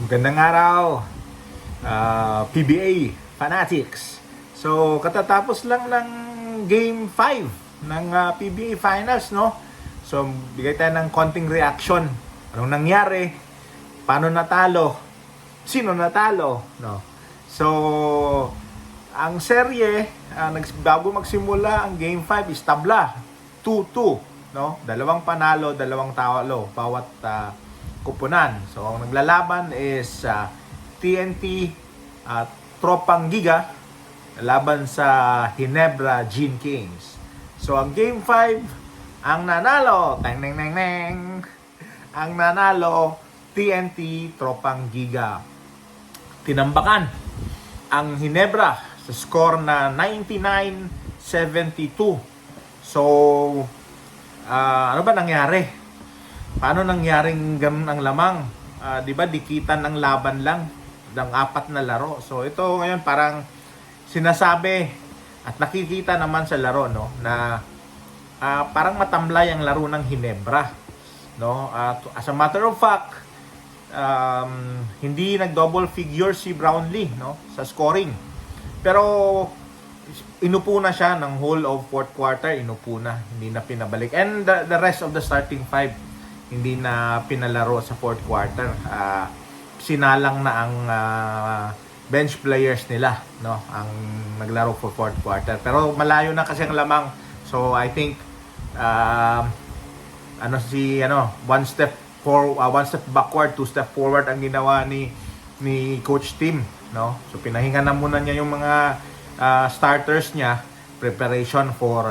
Magandang araw, PBA Fanatics. So, katatapos lang ng Game 5 ng PBA Finals, no? So, bigay tayo ng konting reaction. Anong nangyari? Paano natalo? Sino natalo? No? So, ang serye, bago magsimula ang Game 5 is tabla. 2-2, no? Dalawang panalo, dalawang talo bawat kupunan. So, ang naglalaban is TNT at Tropang Giga laban sa Ginebra Gene Kings. So, ang Game 5, ang nanalo, ang nanalo, TNT Tropang Giga. Tinambakan ang Ginebra sa score na 99-72. So, ano ba nangyari? Paano nangyaring ganun ang lamang? Di ba dikitan ng laban lang ng 4 na laro. So ito ngayon parang sinasabi at nakikita naman sa laro, no, na parang matamlay ang laro ng Ginebra, no? As a matter of fact, hindi nag-double figure si Brownlee, no, sa scoring. Pero inupo na siya ng whole of fourth quarter, inupo na, hindi na pinabalik. And the rest of the starting five hindi na pinalaro sa fourth quarter. Sinalang na ang bench players nila, no, ang naglaro for fourth quarter. Pero malayo na kasi ang lamang. So I think one step backward, two step forward ang ginawa ni Coach Tim, no. So pinahinga na muna niya yung mga starters niya, preparation for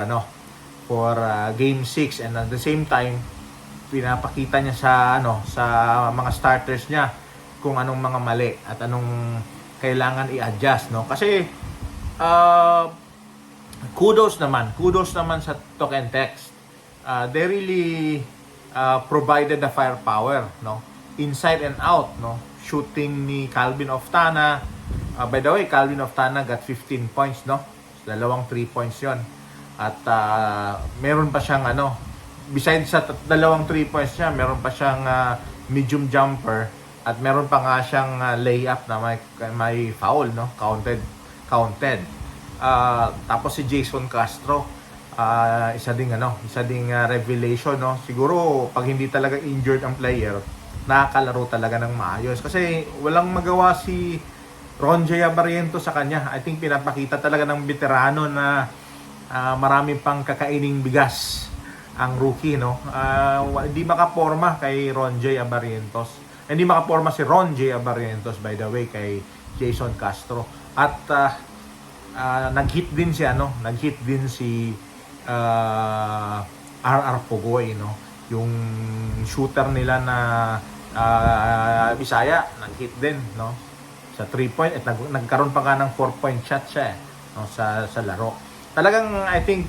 game 6, and at the same time pinapakita niya sa mga starters niya kung anong mga mali at anong kailangan i-adjust, no? Kasi kudos naman sa Talk and Text. They really provided the firepower, no? Inside and out, no? Shooting ni Calvin Oftana. By the way, Calvin Oftana got 15 points, no? Dalawang 3 points 'yon. At meron pa siyang besides sa dalawang 3 points niya, meron pa siyang medium jumper at meron pa nga siyang layup na may foul, no? Counted. Tapos si Jason Castro, isa ding revelation, no? Siguro pag hindi talaga injured ang player, nakakalaro talaga ng maayos kasi walang magawa si Ron J. Barrientos sa kanya. I think pinapakita talaga ng veterano na marami pang kakaining bigas ang rookie, no. Hindi makaporma kay Ron J. Barrientos. Hindi makaporma si Ron J. Barrientos, by the way, kay Jason Castro. At nag-hit din si RR Pugoy, no. Yung shooter nila na Bisaya, nag-hit din, no, sa 3-point at nagkaroon pa nga ng 4-point shot siya, no, sa laro. Talagang I think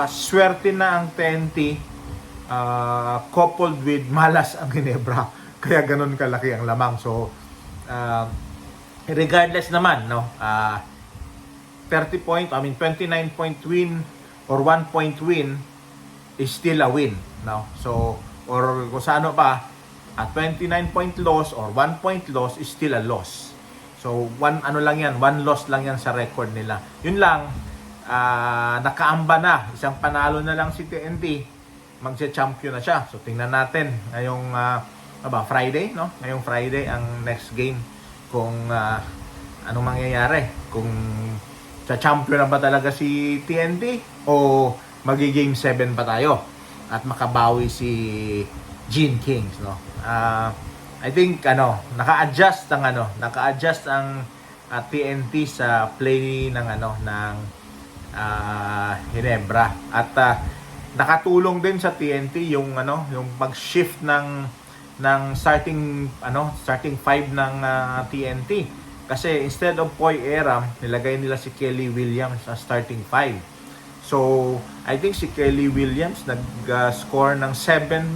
swerte na ang TNT coupled with malas ang Ginebra. Kaya ganun kalaki ang lamang. So regardless naman, no, 29-point win or 1-point win is still a win, no. So or kung sa pa, a 29-point loss or 1-point loss is still a loss. So one loss lang yan sa record nila. Yun lang, nakaamba na, isang panalo na lang si TNT, magse-champion na siya. So tingnan natin ngayong Friday, no? Ngayong Friday ang next game kung anong mangyayari, kung sa champion na ba talaga si TNT o magi-game 7 pa tayo at makabawi si Gene Kings, no. I think naka-adjust ang TNT sa play ng Ginebra at nakatulong din sa TNT yung pag-shift ng starting 5 ng TNT, kasi instead of Poy Aram, nilagay nila si Kelly Williams sa starting 5. So I think si Kelly Williams nag-score ng 7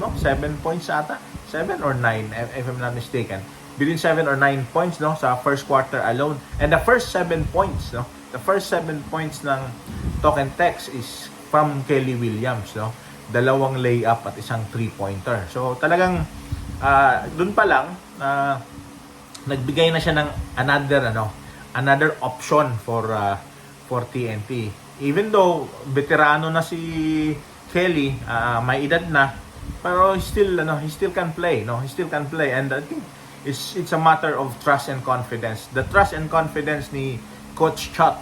points ata, 7 or 9 if I'm not mistaken, between 7 or 9 points, no, sa first quarter alone. And the first 7 points, no, the first 7 points ng Talk and Text is from Kelly Williams, no. 2 layup at isang 3-pointer. So talagang doon pa lang nagbigay na siya ng another option for TNT. Even though veterano na si Kelly, may edad na, pero he still can play, no? He still can play, and I think it's a matter of trust and confidence. The trust and confidence ni Coach Chot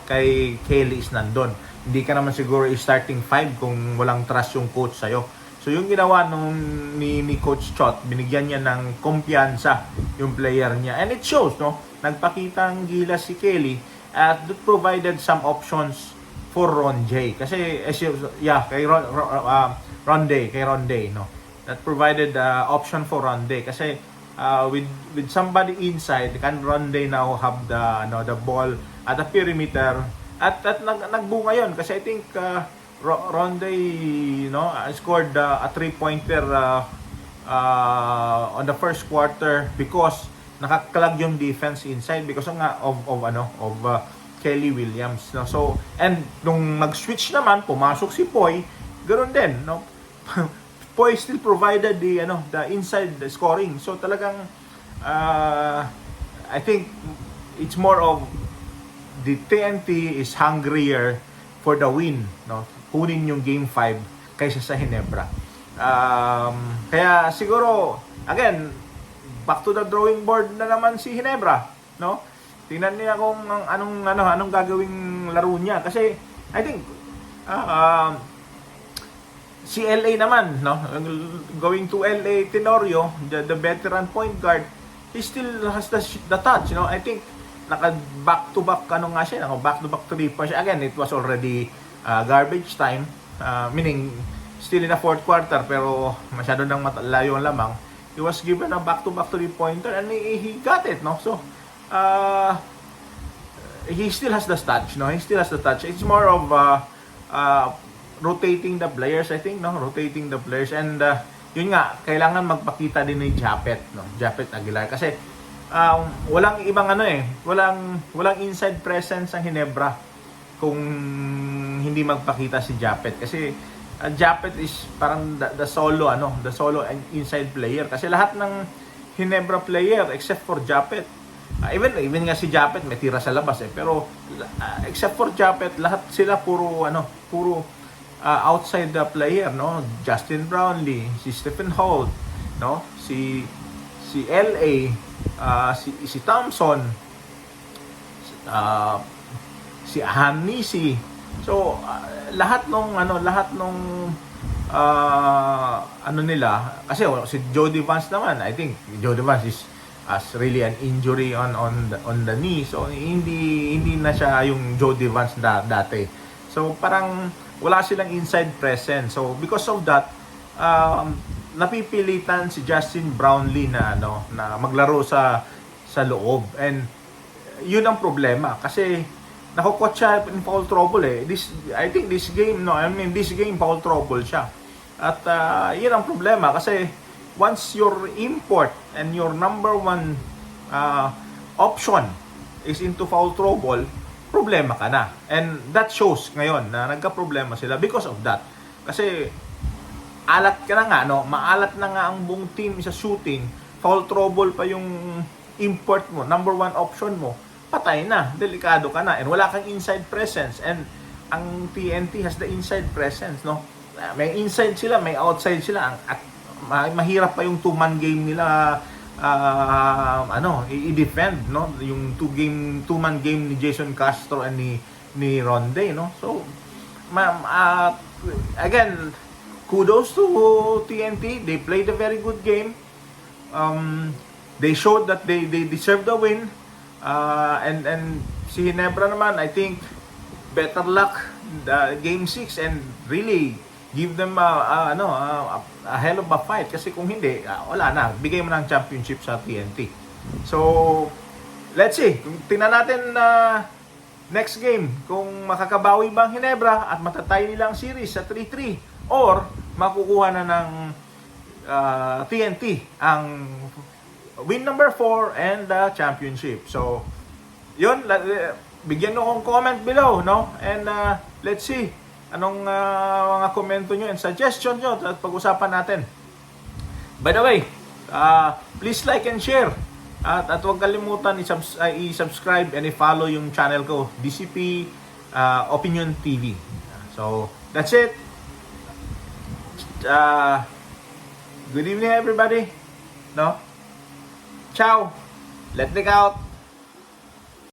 kay Kelly is nandun. Hindi ka naman siguro starting 5 kung walang trust yung coach sa'yo. So yung ginawa ni Coach Chot, binigyan niya ng kumpiyansa yung player niya. And it shows, no? Nagpakita ang gilas si Kelly at provided some options for Ron J. Kasi, kay Ronde, no? That provided option for Ronde. Kasi, with somebody inside, can Ronde now have the ball at the perimeter? At nagbunga yun. Kasi I think, Ronde, scored a 3-pointer on the first quarter because nakaklag yung defense inside because of Kelly Williams, no? So, and nung nag-switch naman, pumasok si Poy, ganoon din, no? Poy still provided the inside scoring. So talagang I think it's more of the TNT is hungrier for the win, no? Kunin yung game 5 kaysa sa Ginebra. Kaya siguro again, back to the drawing board na naman si Ginebra, no? Tingnan niya kung anong gagawing laro niya kasi I think si LA naman, no? Going to LA, Tenorio, the veteran point guard, he still has the touch, no? I think naka back-to-back back-to-back 3 pa siya. Again, it was already garbage time, meaning still in the fourth quarter pero masyado nang layo ang lamang. He was given a back-to-back 3-pointer and he got it, no? So, he still has the touch, no? He still has the touch. It's more of rotating the players, I think, no? Rotating the players and yun nga, kailangan magpakita din ni Japet, no? Japet Aguilar kasi walang ibang walang inside presence ang Ginebra kung hindi magpakita si Japet kasi Japet is parang the solo inside player kasi lahat ng Ginebra player except for Japet, even nga si Japet may tira sa labas pero except for Japet lahat sila puro outside the player, no? Justin Brownlee, si Stephen Holt, no? Si LA, si Thompson, si Hanisi. So lahat nung nila kasi si Jody Vance naman, I think Jody Vance is as really an injury on the knee. So hindi na siya yung Jody Vance dati. So parang wala silang inside presence. So because of that, napipilitan si Justin Brownlee na maglaro sa loob. And yun ang problema kasi nakukot siya in foul trouble this game foul trouble siya. At yun ang problema kasi once your import and your number one option is into foul trouble, problema ka na. And that shows ngayon na nagka-problema sila because of that. Kasi alat ka na nga, no? Maalat na nga ang buong team sa shooting, foul trouble pa yung import mo, number one option mo, patay na, delikado ka na, and wala kang inside presence. And ang TNT has the inside presence, no? May inside sila, may outside sila, at mahirap pa yung two-man game nila i-defend, no? Yung two-man game ni Jason Castro and ni Ronde, no? So again, kudos to TNT. They played a very good game. They showed that they deserve the win. And si Ginebra naman, I think better luck game 6 and really give them a hell of a fight kasi kung hindi, wala na, bigay mo ng championship sa TNT. So let's see, tingnan natin next game kung makakabawi ba ang Ginebra at matatay nila ang series sa 3-3 or makukuha na ng TNT ang win number 4 and the championship. So yun, bigyan nyo akong comment below, no? And let's see anong mga komento nyo and suggestion nyo at pag-usapan natin. By the way, please like and share At huwag kalimutan i-subscribe and i-follow yung channel ko, DCP Opinion TV. So, that's it. Good evening everybody. No? Ciao. Let me out.